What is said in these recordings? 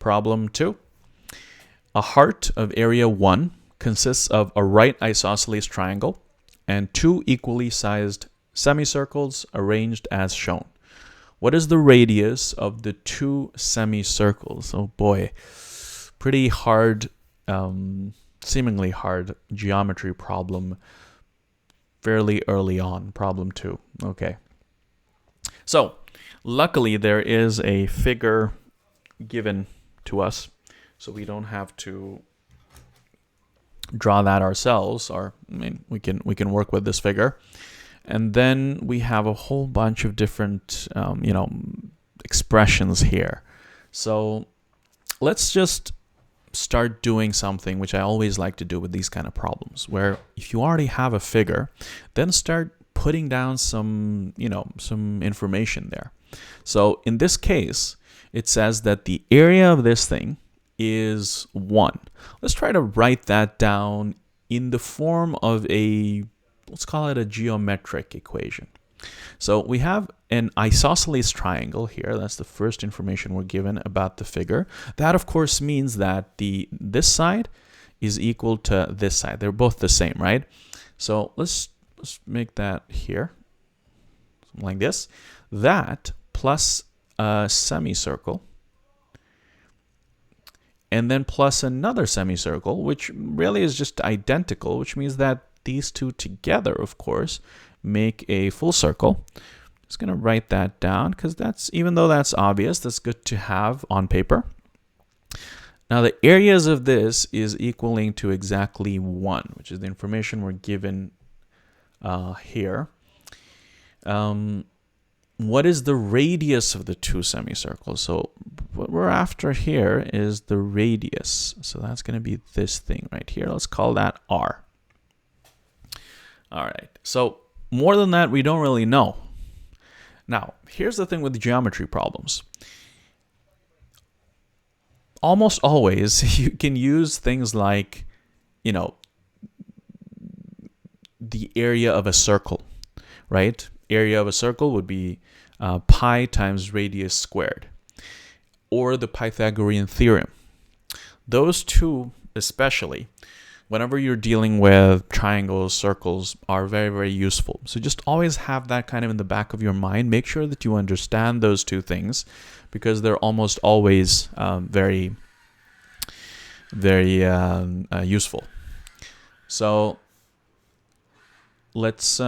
Problem 2. A heart of area 1 consists of a right isosceles triangle and two equally sized semicircles arranged as shown. What is the radius of the two semicircles? Oh boy, pretty hard, seemingly hard geometry problem fairly early on, problem 2. Okay. So, luckily there is a figure given to us, so we don't have to draw that ourselves, or I mean, we can work with this figure. And then we have a whole bunch of different, expressions here. So let's just start doing something which I always like to do with these kind of problems, where if you already have a figure, then start putting down some information there. So in this case, it says that the area of this thing is 1. Let's try to write that down in the form of let's call it a geometric equation. So we have an isosceles triangle here. That's the first information we're given about the figure. That, of course, means that this side is equal to this side. They're both the same, right? So let's make that here, something like this. That plus a semicircle, and then plus another semicircle, which really is just identical, which means that these two together, of course, make a full circle. Just going to write that down because even though that's obvious, that's good to have on paper. Now the areas of this is equaling to exactly 1, which is the information we're given here. What is the radius of the two semicircles? So what we're after here is the radius. So that's going to be this thing right here. Let's call that R. All right. So more than that, we don't really know. Now, here's the thing with geometry problems. Almost always, you can use things like, the area of a circle, right? Area of a circle would be pi times radius squared, or the Pythagorean theorem. Those two especially, whenever you're dealing with triangles, circles, are very, very useful. So just always have that kind of in the back of your mind. Make sure that you understand those two things, because they're almost always very, very useful. So let's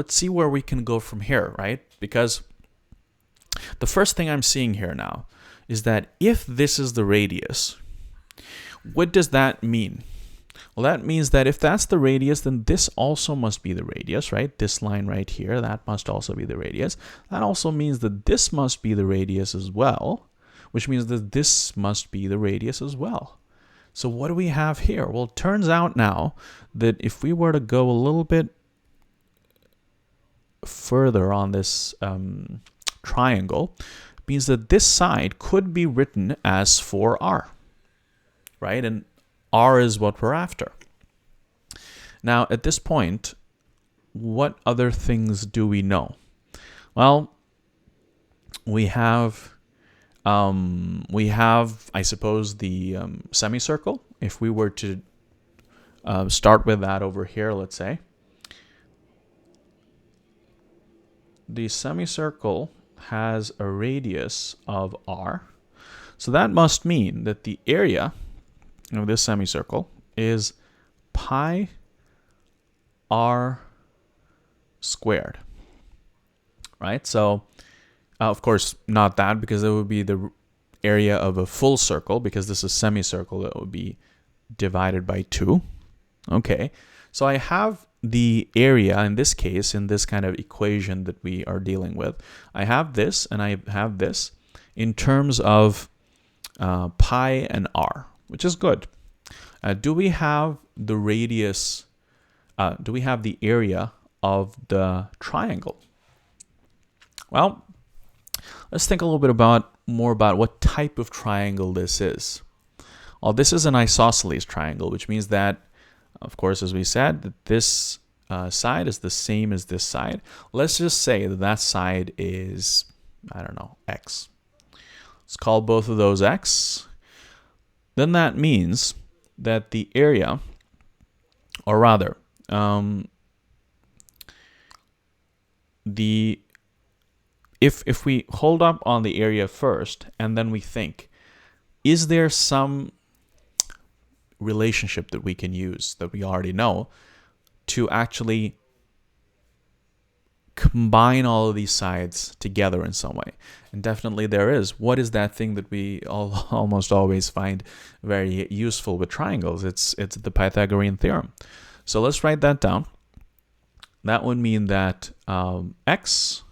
see where we can go from here, right? Because the first thing I'm seeing here now is that if this is the radius, what does that mean? Well, that means that if that's the radius, then this also must be the radius, right? This line right here, that must also be the radius. That also means that this must be the radius as well, which means that this must be the radius as well. So what do we have here? Well, it turns out now that if we were to go a little bit further on this triangle, it means that this side could be written as 4r. Right? And R is what we're after. Now, at this point, what other things do we know? Well, we have, I suppose, the semicircle. If we were to start with that over here, let's say, the semicircle has a radius of R. So that must mean that the area of this semicircle is pi r squared, right? So, of course, not that, because it would be the area of a full circle, because this is semicircle that would be divided by 2. Okay, so I have the area in this case, in this kind of equation that we are dealing with. I have this and I have this in terms of pi and r, which is good. Do we have the radius, do we have the area of the triangle? Well, let's think a little bit more about what type of triangle this is. Well, this is an isosceles triangle, which means that, of course, as we said, that this side is the same as this side. Let's just say that that side is, I don't know, x. Let's call both of those x. Then that means that the area, or rather, if we hold up on the area first and then we think, is there some relationship that we can use that we already know to actually combine all of these sides together in some way? And definitely there is. What is that thing that we almost always find very useful with triangles? It's the Pythagorean theorem. So let's write that down. That would mean that x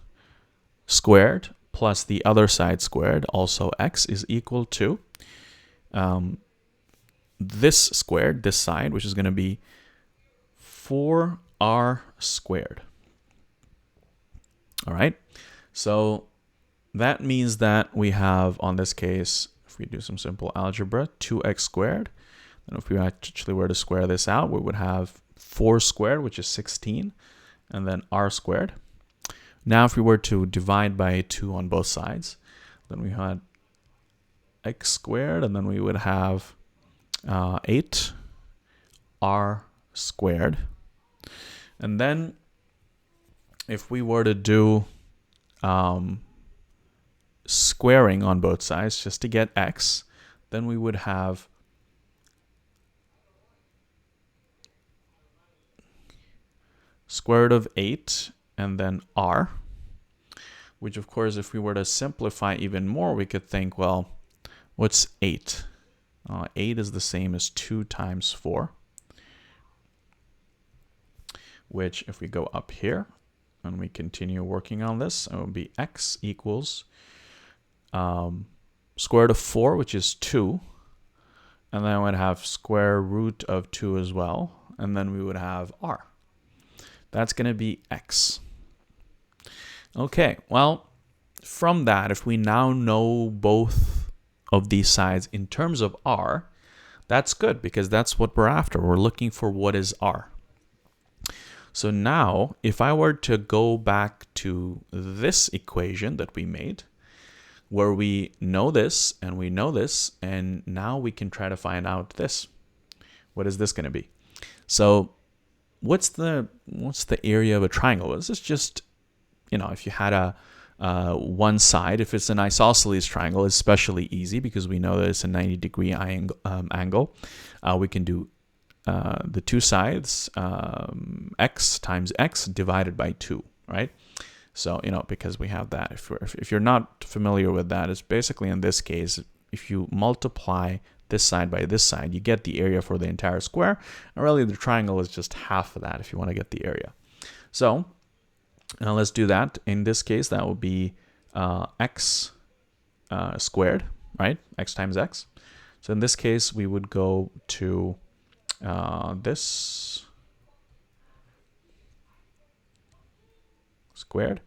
squared plus the other side squared, also x, is equal to this squared, this side, which is going to be 4r squared. All right, so that means that we have, on this case, if we do some simple algebra, 2x squared. And if we actually were to square this out, we would have 4 squared, which is 16, and then r squared. Now, if we were to divide by 2 on both sides, then we had x squared, and then we would have 8r squared. And then if we were to do squaring on both sides just to get x, then we would have square root of 8 and then r, which of course, if we were to simplify even more, we could think, well, what's 8? 8 is the same as 2 times 4, which if we go up here and we continue working on this, it would be x equals square root of 4, which is 2, and then I would have square root of 2 as well, and then we would have r. That's going to be x. Okay, well, from that, if we now know both of these sides in terms of r, that's good, because that's what we're after. We're looking for what is r. So now, if I were to go back to this equation that we made, where we know this and we know this, and now we can try to find out this. What is this going to be? So what's the area of a triangle? This is just, if you had a one side, if it's an isosceles triangle, it's especially easy because we know that it's a 90-degree angle. We can do the two sides, x times x divided by 2, right? So, because we have that. If you're not familiar with that, it's basically, in this case, if you multiply this side by this side, you get the area for the entire square. And really, the triangle is just half of that if you want to get the area. So, let's do that. In this case, that would be x squared, right? X times x. So in this case, we would go to this squared.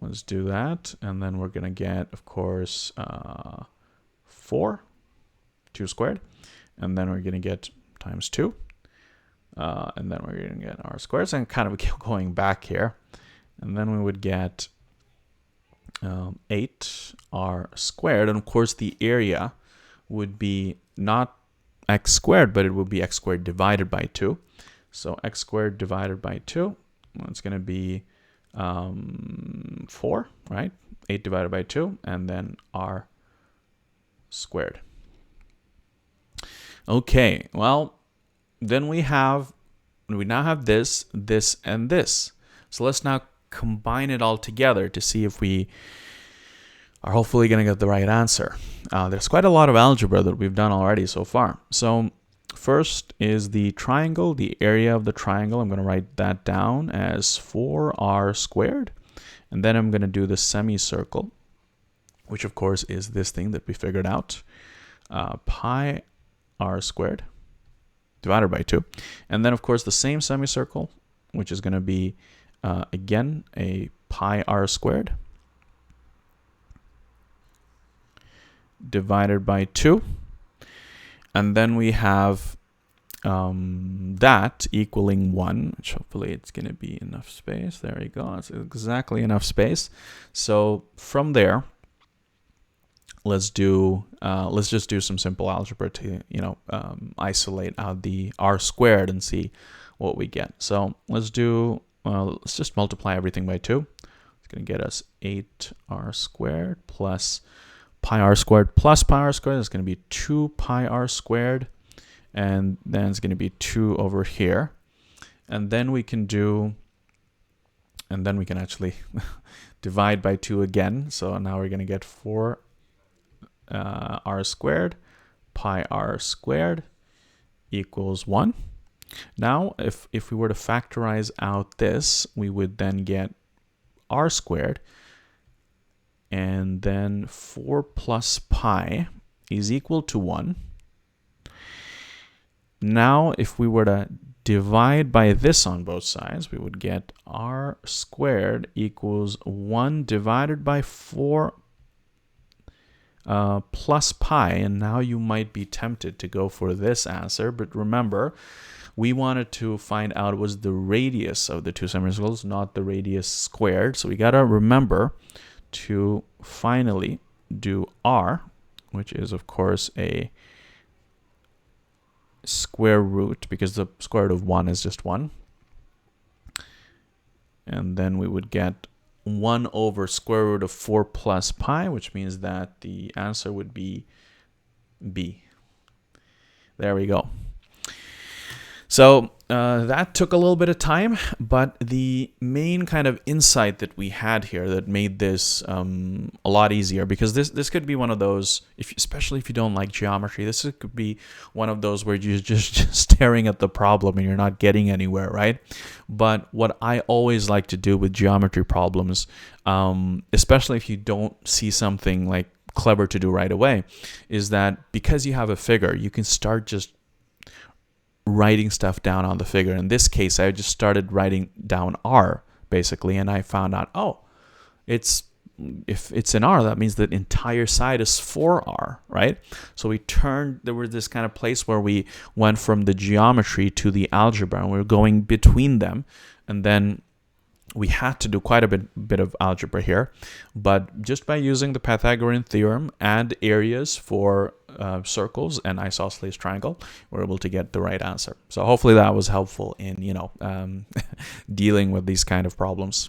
Let's do that. And then we're going to get, of course, 4, 2 squared. And then we're going to get times 2. And then we're going to get r squared. So I'm kind of going back here. And then we would get 8r squared. And of course, the area would be not x squared, but it would be x squared divided by 2. So x squared divided by 2, well, it's going to be 4, right? 8 divided by 2, and then r squared. Okay, well, then we now have this, this, and this. So let's now combine it all together to see if we are hopefully going to get the right answer. There's quite a lot of algebra that we've done already so far. So first is the triangle, the area of the triangle. I'm going to write that down as 4r squared. And then I'm going to do the semicircle, which of course is this thing that we figured out. Pi r squared divided by 2. And then of course the same semicircle, which is going to be again a pi r squared divided by 2. And then we have that equaling 1, which hopefully it's going to be enough space. There you go. It's exactly enough space. So from there, let's just do some simple algebra to isolate out the r squared and see what we get. So let's just multiply everything by 2. It's going to get us 8r squared plus pi r squared plus pi r squared. It's going to be 2 pi r squared, and then it's going to be 2 over here. And then we can actually divide by 2 again. So now we're going to get 4 r squared pi r squared equals 1. Now, if we were to factorize out this, we would then get r squared, and then 4 plus pi is equal to 1. Now, if we were to divide by this on both sides, we would get r squared equals 1 divided by 4 plus pi. And now you might be tempted to go for this answer, but remember, we wanted to find out was the radius of the two semicircles, not the radius squared. So we got to remember to finally do r, which is, of course, a square root, because the square root of 1 is just 1. And then we would get 1 over square root of 4 plus pi, which means that the answer would be B. There we go. So that took a little bit of time, but the main kind of insight that we had here that made this a lot easier, because this could be one of those, especially if you don't like geometry, this could be one of those where you're just staring at the problem and you're not getting anywhere, right? But what I always like to do with geometry problems, especially if you don't see something like clever to do right away, is that because you have a figure, you can start just writing stuff down on the figure. In this case, I just started writing down r, basically, and I found out, oh, if it's an r, that means the entire side is 4r, right? So there was this kind of place where we went from the geometry to the algebra, and we were going between them, and then we had to do quite a bit of algebra here, but just by using the Pythagorean theorem and areas for circles and isosceles triangle, we're able to get the right answer. So hopefully that was helpful in dealing with these kind of problems.